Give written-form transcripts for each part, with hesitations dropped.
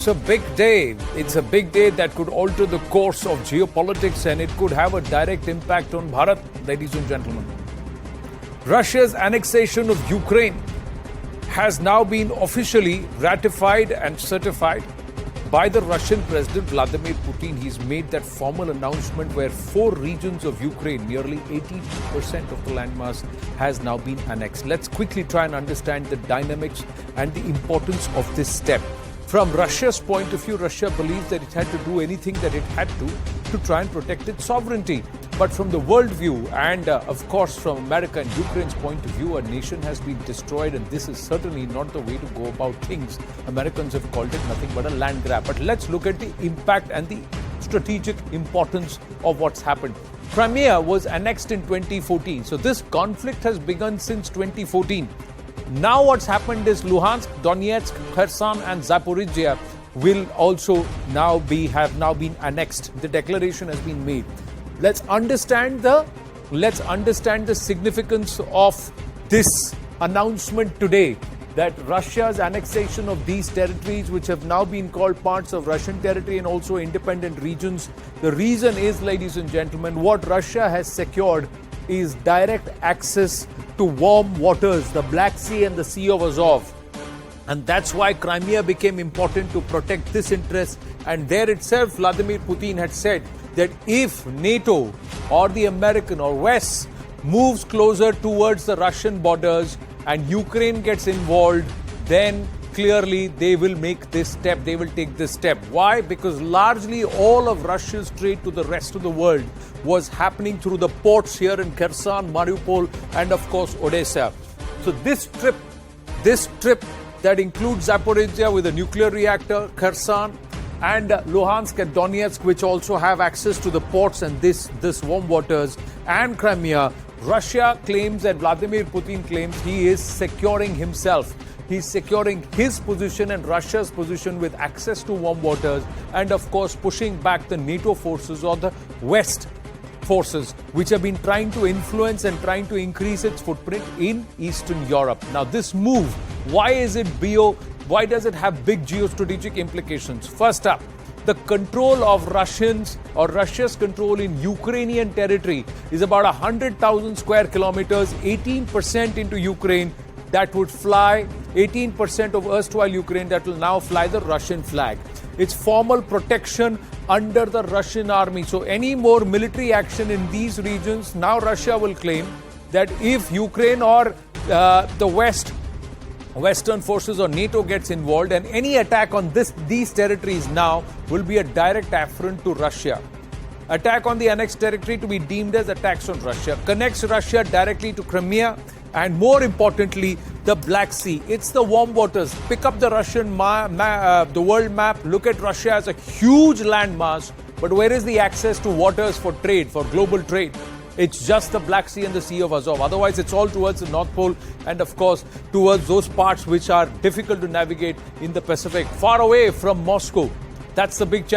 It's a big day. It's a big day that could alter the course of geopolitics and it could have a direct impact on Bharat, ladies and gentlemen. Russia's annexation of Ukraine has now been officially ratified and certified by the Russian President Vladimir Putin. He's made that formal announcement where 4 regions of Ukraine, nearly 80% of the landmass, has now been annexed. Let's quickly try and understand the dynamics and the importance of this step. From Russia's point of view, Russia believes that it had to do anything that it had to try and protect its sovereignty. But from the world view and, of course, from America and Ukraine's point of view, a nation has been destroyed, and this is certainly not the way to go about things. Americans have called it nothing but a land grab. But let's look at the impact and the strategic importance of what's happened. Crimea was annexed in 2014. So this conflict has begun since 2014. Now what's happened is Luhansk, Donetsk, Kherson and Zaporizhia will also have now been annexed. The declaration has been made. Let's understand the significance of this announcement today, that Russia's annexation of these territories, which have now been called parts of Russian territory and also independent regions. The reason is, ladies and gentlemen, what Russia has secured is direct access to warm waters, the Black Sea and the Sea of Azov. And that's why Crimea became important, to protect this interest. And there itself, Vladimir Putin had said that if NATO or the American or West moves closer towards the Russian borders and Ukraine gets involved, then clearly they will make this step, they will take this step. Why? Because largely all of Russia's trade to the rest of the world was happening through the ports here in Kherson, Mariupol and of course Odessa. So this trip that includes Zaporizhia with a nuclear reactor, Kherson and Luhansk and Donetsk, which also have access to the ports and this warm waters, and Crimea, Russia claims and Vladimir Putin claims he is securing himself. He's securing his position and Russia's position with access to warm waters and of course pushing back the NATO forces or the West forces, which have been trying to influence and trying to increase its footprint in Eastern Europe. Now this move, why does it have big geostrategic implications? First up, the control of Russia's control in Ukrainian territory is about 100,000 square kilometers, 18% into Ukraine. That would fly 18% of erstwhile Ukraine, that will now fly the Russian flag. It's formal protection under the Russian army. So any more military action in these regions, now Russia will claim that if Ukraine or the Western forces or NATO gets involved, and any attack on these territories now will be a direct affront to Russia. Attack on the annexed territory to be deemed as attacks on Russia. Connects Russia directly to Crimea and more importantly, the Black Sea. It's the warm waters. Pick up the Russian the world map. Look at Russia as a huge landmass. But where is the access to waters for trade, for global trade? It's just the Black Sea and the Sea of Azov. Otherwise, it's all towards the North Pole and, of course, towards those parts which are difficult to navigate in the Pacific, far away from Moscow. That's the big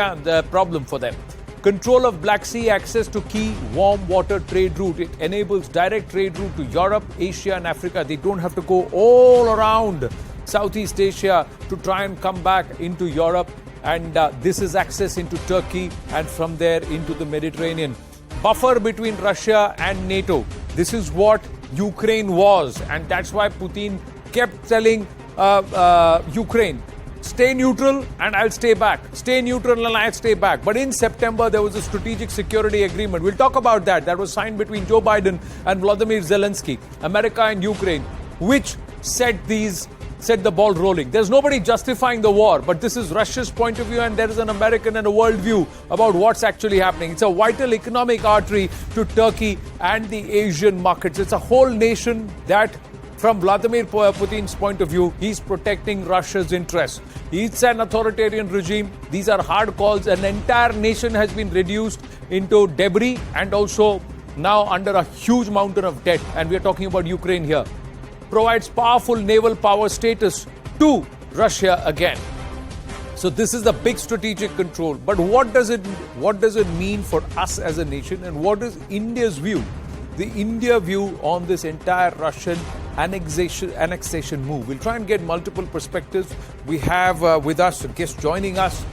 problem for them. Control of Black Sea, access to key warm water trade route. It enables direct trade route to Europe, Asia and Africa. They don't have to go all around Southeast Asia to try and come back into Europe. And this is access into Turkey and from there into the Mediterranean. Buffer between Russia and NATO. This is what Ukraine was. And that's why Putin kept telling Ukraine, stay neutral and I'll stay back. Stay neutral and I'll stay back. But in September, there was a strategic security agreement. We'll talk about that. That was signed between Joe Biden and Vladimir Zelensky, America and Ukraine, which set the ball rolling. There's nobody justifying the war, but this is Russia's point of view and there is an American and a world view about what's actually happening. It's a vital economic artery to Turkey and the Asian markets. It's a whole nation that, from Vladimir Putin's point of view, he's protecting Russia's interests. It's an authoritarian regime. These are hard calls. An entire nation has been reduced into debris and also now under a huge mountain of debt. And we're talking about Ukraine here. Provides powerful naval power status to Russia again. So this is the big strategic control. But what does it mean for us as a nation, and what is India's view? The India view on this entire Russian annexation move. We'll try and get multiple perspectives. We have with us a guest joining us,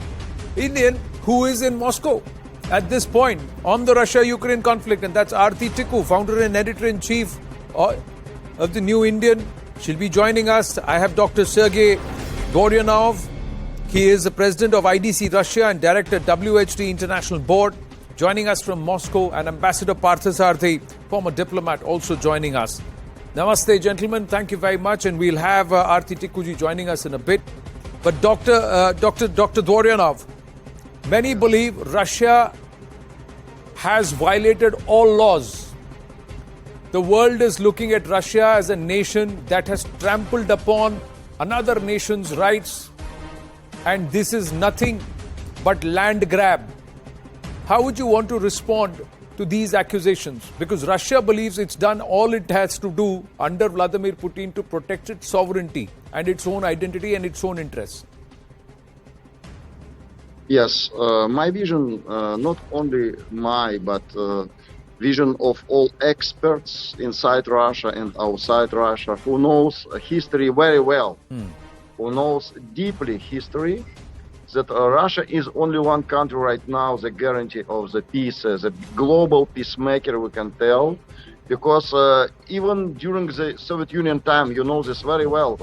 Indian, who is in Moscow at this point on the Russia-Ukraine conflict, and that's Aarti Tikku, founder and editor-in-chief of the New Indian. She'll be joining us. I have Dr. Sergey Dvoryanov. He is the president of IDC Russia and director at WHD International Board. Joining us from Moscow, and Ambassador Parthasarathi, former diplomat, also joining us. Namaste, gentlemen. Thank you very much. And we'll have Aarti Tikku joining us in a bit. But Dr. Dvoryanov, many believe Russia has violated all laws. The world is looking at Russia as a nation that has trampled upon another nation's rights, and this is nothing but land grab. How would you want to respond to these accusations? Because Russia believes it's done all it has to do under Vladimir Putin to protect its sovereignty and its own identity and its own interests. Yes, my vision, not only my, but vision of all experts inside Russia and outside Russia who knows history very well, who knows deeply history, that Russia is only one country right now, the guarantee of the peace, the global peacemaker, we can tell, because even during the Soviet Union time, you know this very well,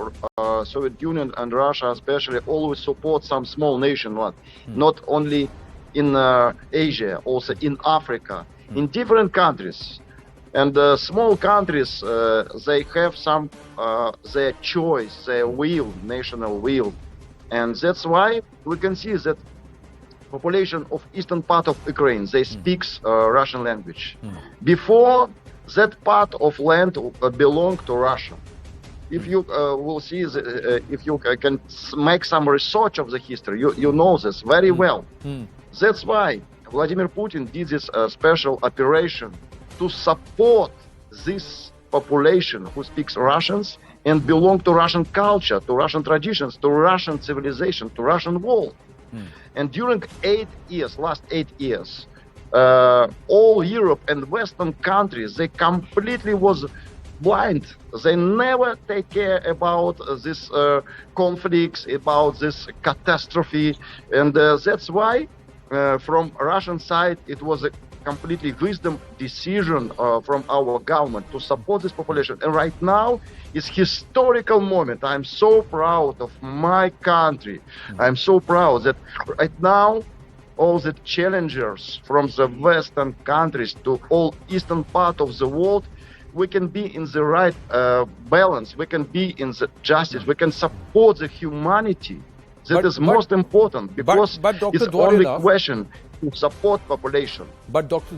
Soviet Union and Russia especially always support some small nation, not only in Asia, also in Africa, in different countries. And small countries, they have some their choice, their will, national will. And that's why we can see that population of eastern part of Ukraine, they speak Russian language. Before, that part of land belonged to Russia. If you will see, if you can make some research of the history, you know this very well. That's why Vladimir Putin did this special operation to support this population who speaks Russians and belong to Russian culture, to Russian traditions, to Russian civilization, to Russian world. And during last 8 years, all Europe and Western countries, they completely was blind. They never take care about this conflicts, about this catastrophe. And that's why from Russian side, it was a completely wisdom decision from our government to support this population. And right now is historical moment. I'm so proud of my country. I'm so proud that right now all the challengers from the Western countries to all eastern part of the world, we can be in the right balance. We can be in the justice. We can support the humanity. That is most important, because but Dr. it's only question to support population. But Dr.